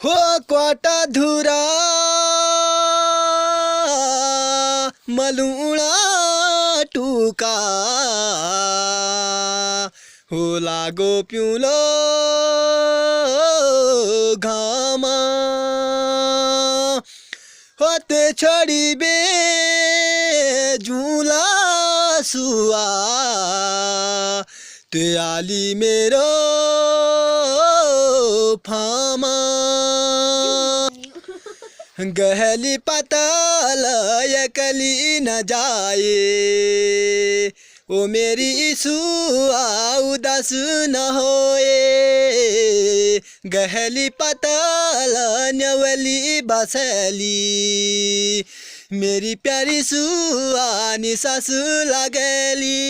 हो क्वाटा धुरा मलुणा टुका हो लागो पिउलो घामा होते छोड़ी बे झूला सुआ ते आली मेरो फामा गहली पताल यकली न जाए ओ मेरी सुआ उदास न होए गहली पताल न्यवली बसली मेरी प्यारी सुआ निसास लगली।